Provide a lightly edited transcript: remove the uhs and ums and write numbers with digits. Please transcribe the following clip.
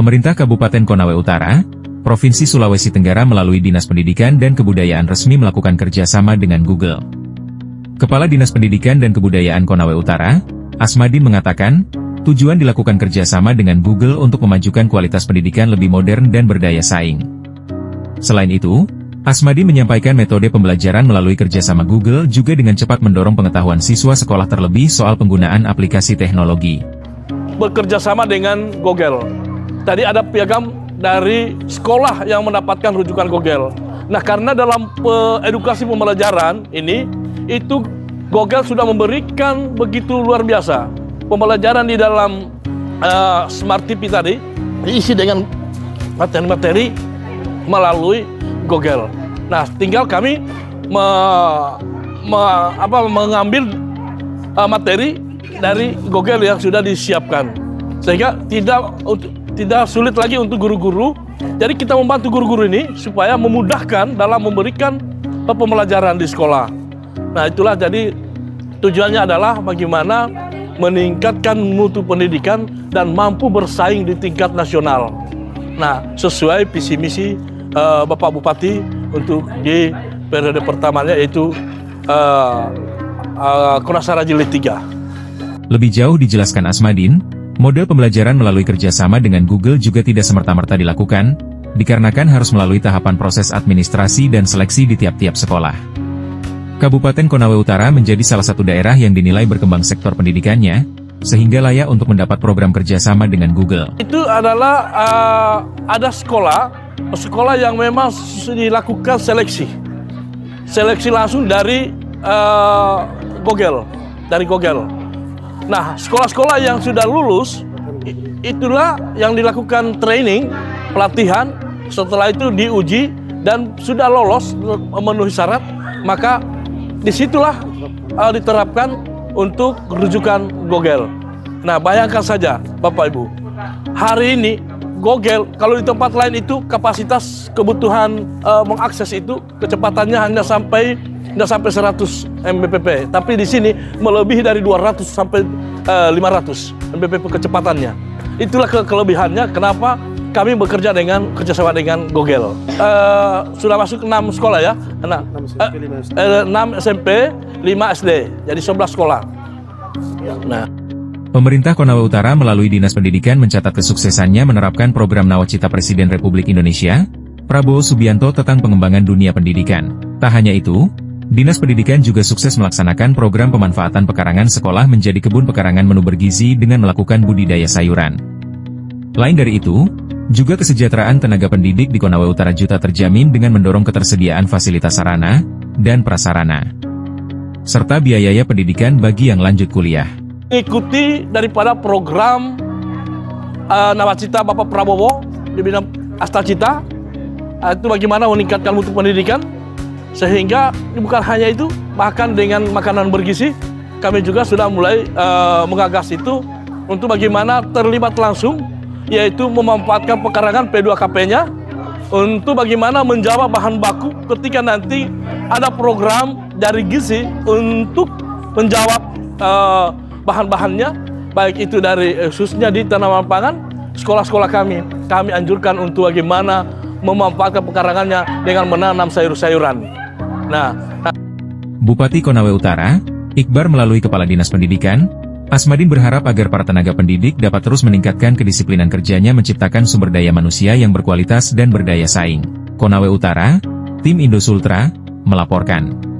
Pemerintah Kabupaten Konawe Utara, Provinsi Sulawesi Tenggara melalui Dinas Pendidikan dan Kebudayaan resmi melakukan kerjasama dengan Google. Kepala Dinas Pendidikan dan Kebudayaan Konawe Utara, Asmadin mengatakan, tujuan dilakukan kerjasama dengan Google untuk memajukan kualitas pendidikan lebih modern dan berdaya saing. Selain itu, Asmadin menyampaikan metode pembelajaran melalui kerjasama Google juga dengan cepat mendorong pengetahuan siswa sekolah terlebih soal penggunaan aplikasi teknologi. Bekerjasama dengan Google. Tadi ada piagam dari sekolah yang mendapatkan rujukan Google. Nah, karena dalam edukasi pembelajaran ini, itu Google sudah memberikan begitu luar biasa. Pembelajaran di dalam Smart TV tadi diisi dengan materi-materi melalui Google. Nah, tinggal kami mengambil materi dari Google yang sudah disiapkan, sehingga tidak sulit lagi untuk guru-guru. Jadi kita membantu guru-guru ini supaya memudahkan dalam memberikan pembelajaran di sekolah. Nah, itulah jadi tujuannya adalah bagaimana meningkatkan mutu pendidikan dan mampu bersaing di tingkat nasional. Nah, sesuai visi misi Bapak Bupati untuk di periode pertamanya, yaitu Konasara Jilid 3. Lebih jauh dijelaskan Asmadin, model pembelajaran melalui kerjasama dengan Google juga tidak semerta-merta dilakukan, dikarenakan harus melalui tahapan proses administrasi dan seleksi di tiap-tiap sekolah. Kabupaten Konawe Utara menjadi salah satu daerah yang dinilai berkembang sektor pendidikannya, sehingga layak untuk mendapat program kerjasama dengan Google. Itu adalah ada sekolah yang memang dilakukan seleksi langsung dari Google. Nah, sekolah-sekolah yang sudah lulus, itulah yang dilakukan training, pelatihan, setelah itu diuji, dan sudah lolos memenuhi syarat, maka disitulah diterapkan untuk rujukan Google. Nah, bayangkan saja Bapak Ibu, hari ini Google, kalau di tempat lain itu kapasitas kebutuhan mengakses itu kecepatannya hanya sampai 100 Mbps, tapi di sini melebihi dari 200 sampai 500 Mbps kecepatannya. Itulah kelebihannya kenapa kami bekerja kerjasama dengan Google. Sudah masuk 6 sekolah ya, 6 SMP, 5 SD, jadi 11 sekolah. Nah, Pemerintah Konawe Utara melalui Dinas Pendidikan mencatat kesuksesannya menerapkan program Nawacita Presiden Republik Indonesia, Prabowo Subianto tentang pengembangan dunia pendidikan. Tak hanya itu, Dinas Pendidikan juga sukses melaksanakan program pemanfaatan pekarangan sekolah menjadi kebun pekarangan menu bergizi dengan melakukan budidaya sayuran. Lain dari itu, juga kesejahteraan tenaga pendidik di Konawe Utara Juta terjamin dengan mendorong ketersediaan fasilitas sarana dan prasarana, serta biaya pendidikan bagi yang lanjut kuliah. Ikuti daripada program Nawacita Bapak Prabowo di bidang Astacita, itu bagaimana meningkatkan mutu pendidikan, sehingga bukan hanya itu, bahkan dengan makanan bergizi, kami juga sudah mulai menggagas itu untuk bagaimana terlibat langsung, yaitu memanfaatkan pekarangan P2KP-nya untuk bagaimana menjawab bahan baku ketika nanti ada program dari gizi untuk menjawab bahan-bahannya, baik itu dari khususnya di tanaman pangan. Sekolah-sekolah kami anjurkan untuk bagaimana memanfaatkan pekarangannya dengan menanam sayur-sayuran. Nah, Bupati Konawe Utara, Iqbar melalui Kepala Dinas Pendidikan, Asmadin berharap agar para tenaga pendidik dapat terus meningkatkan kedisiplinan kerjanya menciptakan sumber daya manusia yang berkualitas dan berdaya saing. Konawe Utara, Tim Indosultra, melaporkan.